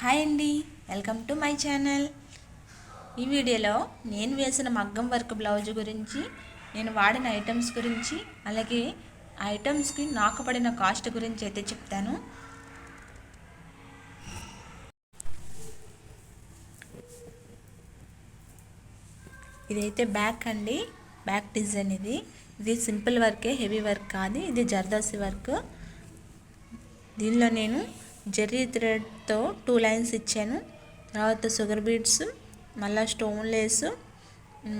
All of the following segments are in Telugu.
హాయ్ అండి, వెల్కమ్ టు మై ఛానల్. ఈ వీడియోలో నేను వేసిన మగ్గం వర్క్ బ్లౌజ్ గురించి, నేను వాడిన ఐటమ్స్ గురించి, అలాగే ఐటమ్స్కి నాకు పడిన కాస్ట్ గురించి అయితే చెప్తాను. ఇదైతే బ్యాక్ అండి, బ్యాక్ డిజైన్. ఇది సింపుల్ వర్కే, హెవీ వర్క్ కాదు. ఇది జర్దోసి వర్క్. దీనిలో నేను జెర్రీ థ్రెడ్తో 2 లైన్స్ ఇచ్చాను. తర్వాత షుగర్ బీడ్స్, మళ్ళీ స్టోన్ లేస్,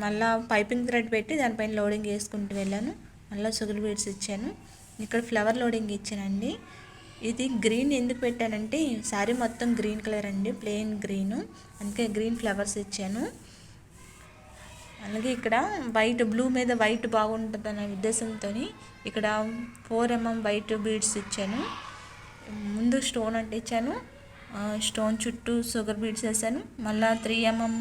మళ్ళీ పైపింగ్ థ్రెడ్ పెట్టి దానిపైన లోడింగ్ వేసుకుంటూ వెళ్ళాను. మళ్ళీ షుగర్ బీడ్స్ ఇచ్చాను. ఇక్కడ ఫ్లవర్ లోడింగ్ ఇచ్చానండి. ఇది గ్రీన్ ఎందుకు పెట్టానంటే శారీ మొత్తం గ్రీన్ కలర్ అండి, ప్లెయిన్ గ్రీన్, అందుకే గ్రీన్ ఫ్లవర్స్ ఇచ్చాను. అలాగే ఇక్కడ వైట్, బ్లూ మీద వైట్ బాగుంటుందనే ఉద్దేశంతో ఇక్కడ 4 mm వైట్ బీడ్స్ ఇచ్చాను. ముందు స్టోన్ అంటించాను, స్టోన్ చుట్టూ షుగర్ బీడ్స్ వేసాను, మళ్ళీ 3 mm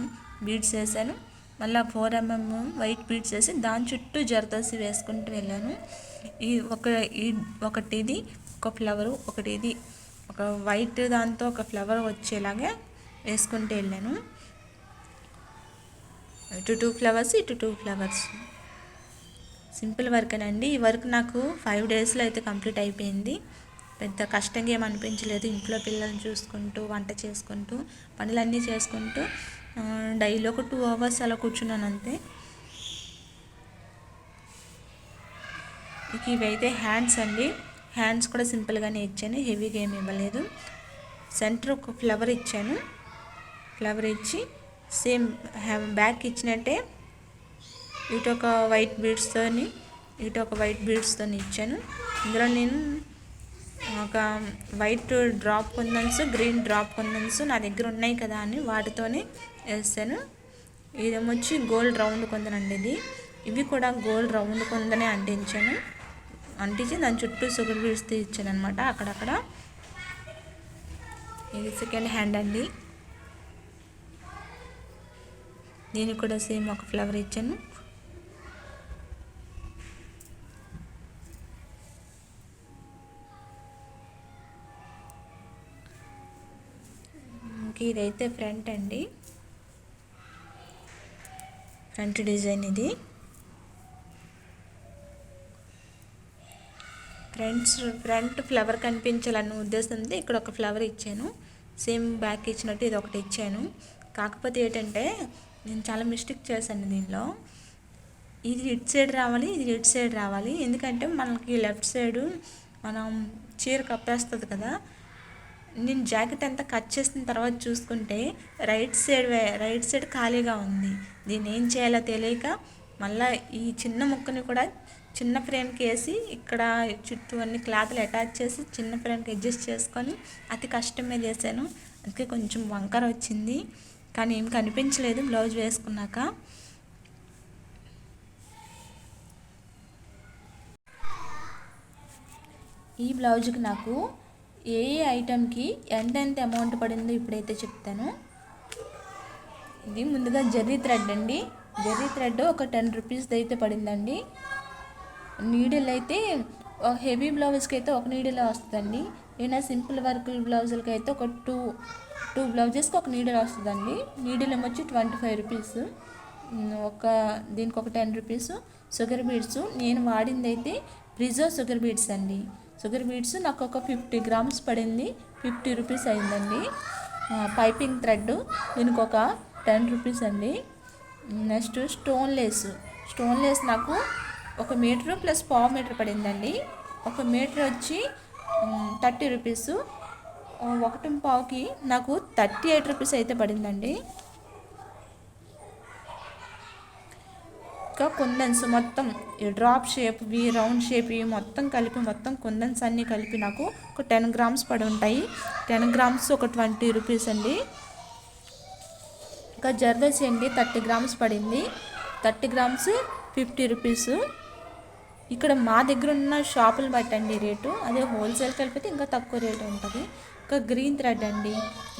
బీడ్స్ వేసాను, మళ్ళీ 4 mm వైట్ బీడ్స్ వేసి దాని చుట్టూ జర్దోసి వేసుకుంటూ వెళ్ళాను. ఒకటి ఇది ఒక ఫ్లవరు, ఒకటి ఇది ఒక వైట్ దాంతో ఒక ఫ్లవర్ వచ్చేలాగా వేసుకుంటూ వెళ్ళాను. ఇటు 2 ఫ్లవర్స్, ఇటు 2 ఫ్లవర్స్. సింపుల్ వర్కేనండి. ఈ వర్క్ నాకు 5 డేస్లో అయితే కంప్లీట్ అయిపోయింది. పెద్ద కష్టంగా ఏమనిపించలేదు. ఇంట్లో పిల్లల్ని చూసుకుంటూ, వంట చేసుకుంటూ, పనులన్నీ చేసుకుంటూ డైలీ ఒక 2 hours అలా కూర్చున్నాను అంతే. ఇవైతే హ్యాండ్స్ అండి. హ్యాండ్స్ కూడా సింపుల్గానే ఇచ్చాను, హెవీగా ఏమి ఇవ్వలేదు. సెంటర్ ఒక ఫ్లవర్ ఇచ్చాను. ఫ్లవర్ ఇచ్చి సేమ్ బ్యాక్ ఇచ్చినట్టే ఇటు ఒక వైట్ బీడ్స్తోని, ఇటు ఒక వైట్ బీడ్స్తోని ఇచ్చాను. ఇందులో నేను ఒక వైట్ డ్రాప్ కొందన్స్, గ్రీన్ డ్రాప్ కొందన్స్ నా దగ్గర ఉన్నాయి కదా అని వాటితోనే వేస్తాను. ఇదేమొచ్చి గోల్డ్ రౌండ్ కొందనండి. ఇవి కూడా గోల్డ్ రౌండ్ కొందనే అంటించాను. అంటించి దాని చుట్టూ షుగర్ బీడ్స్ ఇచ్చాను అనమాట అక్కడక్కడ. ఇది సెకండ్ హ్యాండ్ అండి. దీనికి కూడా సేమ్ ఒక ఫ్లవర్ ఇచ్చాను. ఇదైతే ఫ్రంట్ అండి, ఫ్రంట్ డిజైన్. ఇది ఫ్రంట్ ఫ్లవర్ కనిపించాలన్న ఉద్దేశంతో ఇక్కడ ఒక ఫ్లవర్ ఇచ్చాను. సేమ్ బ్యాక్ ఇచ్చినట్టు ఇది ఒకటి ఇచ్చాను. కాకపోతే ఏంటంటే నేను చాలా మిస్టేక్ చేశాను దీనిలో. ఇది ఇటు సైడ్ రావాలి, ఇది ఇటు సైడ్ రావాలి. ఎందుకంటే మనకి లెఫ్ట్ సైడు మనం చీర కప్పేస్తుంది కదా. నేను జాకెట్ అంతా కట్ చేసిన తర్వాత చూసుకుంటే రైట్ సైడ్ ఖాళీగా ఉంది. దీన్ని ఏం చేయాలో తెలియక మళ్ళీ ఈ చిన్న ముక్కని కూడా చిన్న ఫ్రేమ్కి వేసి ఇక్కడ చుట్టూ అన్ని క్లాత్లు అటాచ్ చేసి చిన్న ఫ్రేమ్కి అడ్జస్ట్ చేసుకొని అతి కష్టం మీద వేసాను. అందుకే కొంచెం వంకర వచ్చింది, కానీ ఏం కనిపించలేదు బ్లౌజ్ వేసుకున్నాక. ఈ బ్లౌజ్కి నాకు ఏ ఐటమ్కి ఎంత అమౌంట్ పడిందో ఇప్పుడైతే చెప్తాను. ఇది ముందుగా జెర్రీ థ్రెడ్ అండి. జెర్రీ థ్రెడ్ ఒక 10 రూపీస్ అయితే పడిందండి. నీడిల్ అయితే హెవీ బ్లౌజ్కి అయితే ఒక నీడిల్ వస్తుందండి. ఏదైనా సింపుల్ వర్క్ బ్లౌజులకి అయితే ఒక టూ బ్లౌజెస్కి ఒక నీడిల్ వస్తుందండి. నీడిల్ ఏమొచ్చి 25 రూపీస్. దీనికి ఒక 10 రూపీస్. షుగర్ బీడ్స్ నేను వాడింది అయితే ప్రిజో షుగర్ బీడ్స్ అండి. షుగర్ బీడ్స్ నాకు ఒక 50 grams పడింది, 50 రూపీస్ అయిందండి. పైపింగ్ థ్రెడ్ దీనికి ఒక 10 రూపీస్ అండి. నెక్స్ట్ స్టోన్ లేస్ నాకు 1 మీటర్ ప్లస్ ½ మీటర్ పడిందండి. 1 మీటర్ వచ్చి 30 రూపీస్. 1.25కి నాకు 38 రూపీస్ అయితే పడిందండి. ఇంకా కుందన్స్ మొత్తం డ్రాప్ షేప్, రౌండ్ షేప్ మొత్తం కలిపి, మొత్తం కుందన్స్ అన్నీ కలిపి నాకు ఒక 10 grams పడి ఉంటాయి. 10 grams ఒక 20 రూపీస్ అండి. ఇంకా జర్దోసి అండి 30 grams పడింది. 30 grams 50 రూపీస్. ఇక్కడ మా దగ్గర ఉన్న షాపులు బట్టండి రేటు, అదే హోల్సేల్ కలిపితే ఇంకా తక్కువ రేటు ఉంటుంది. ఇంకా గ్రీన్ థ్రెడ్ అండి.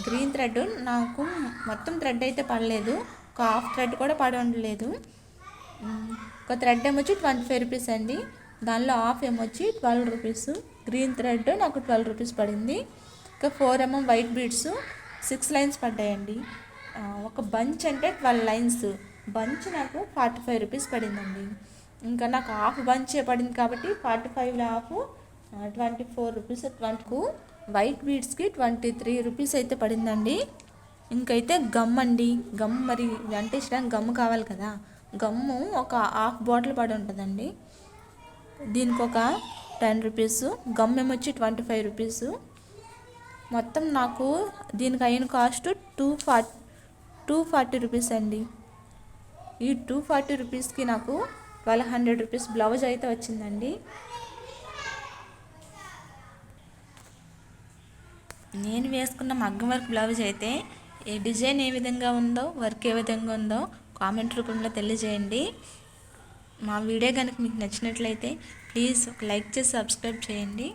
గ్రీన్ థ్రెడ్ నాకు మొత్తం థ్రెడ్ అయితే పడలేదు, ఒక హాఫ్ థ్రెడ్ కూడా పడి ఉండలేదు. ఒక థ్రెడ్ ఏమొచ్చి 25 రూపీస్ అండి. దానిలో హాఫ్ ఏమొచ్చి 12 రూపీస్. గ్రీన్ థ్రెడ్ నాకు 12 రూపీస్ పడింది. ఇంకా 4 mm వైట్ బీడ్స్ 6 లైన్స్ పడ్డాయండి. ఒక బంచ్ అంటే 12 లైన్స్. బంచ్ నాకు 45 రూపీస్ పడిందండి. ఇంకా నాకు హాఫ్ బంచే పడింది కాబట్టి 45లో హాఫ్ 24 రూపీస్. 20కు వైట్ బీడ్స్కి 23 రూపీస్ అయితే పడిందండి. ఇంకైతే గమ్ అండి. గమ్ మరి అంటించడానికి గమ్ కావాలి కదా, గమ్ము ఒక హాఫ్ బాటిల్ పడి ఉంటుందండి. దీనికి ఒక 10 రూపీస్, గమ్ ఏమొచ్చి 25 రూపీస్. మొత్తం నాకు దీనికి అయిన కాస్ట్ 240 రూపీస్ అండి. ఈ 240 రూపీస్కి నాకు 1200 రూపీస్ బ్లౌజ్ అయితే వచ్చిందండి. నేను వేసుకున్న మగ్గం వర్క్ బ్లౌజ్ అయితే ఈ డిజైన్ ఏ విధంగా ఉందో, వర్క్ ఏ విధంగా ఉందో కామెంట్ రూపంలో తెలియజేయండి. మా వీడియో కనుక మీకు నచ్చినట్లయితే ప్లీజ్ ఒక లైక్ చేసి సబ్స్క్రైబ్ చేయండి.